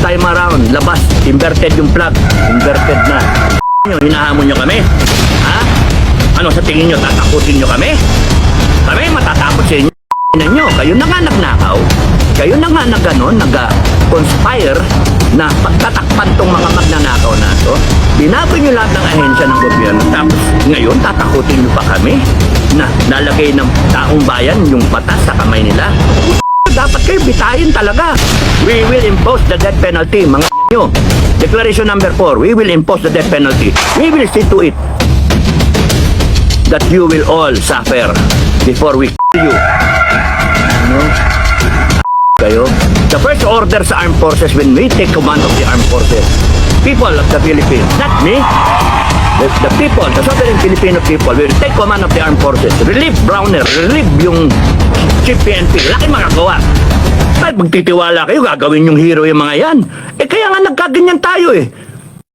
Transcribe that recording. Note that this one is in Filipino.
time around, labas, inverted yung plug. Inverted na. Hinahamon nyo kami? Ha? Ano sa tingin nyo, tatakutin nyo kami? Kami matatakot sa inyo. Kayo na nga nagnakaw. Kayo na nga nag-conspire na pagtatakpan tong mga magnanakaw na to. Binago nyo lahat ng ahensya ng gobyerno. Tapos ngayon, tatakutin nyo pa kami na nalagay ng taong bayan yung batas sa kamay nila. Dapat kayo bitayin talaga. We will impose the death penalty, mga nyo. Declaration number 4, we will impose the death penalty. We will see to it that you will all suffer before we kill you. Ano? Kayo? The first order sa armed forces when we take command of the armed forces, people of the Philippines, not me, the people, the southern Filipino people will take command of the armed forces. Relieve Browner, relieve yung Chief PNP. Laki magagawa. Kahit magtitiwala kayo, gagawin yung hero yung mga yan. Eh kaya nga nagkaganyan tayo eh.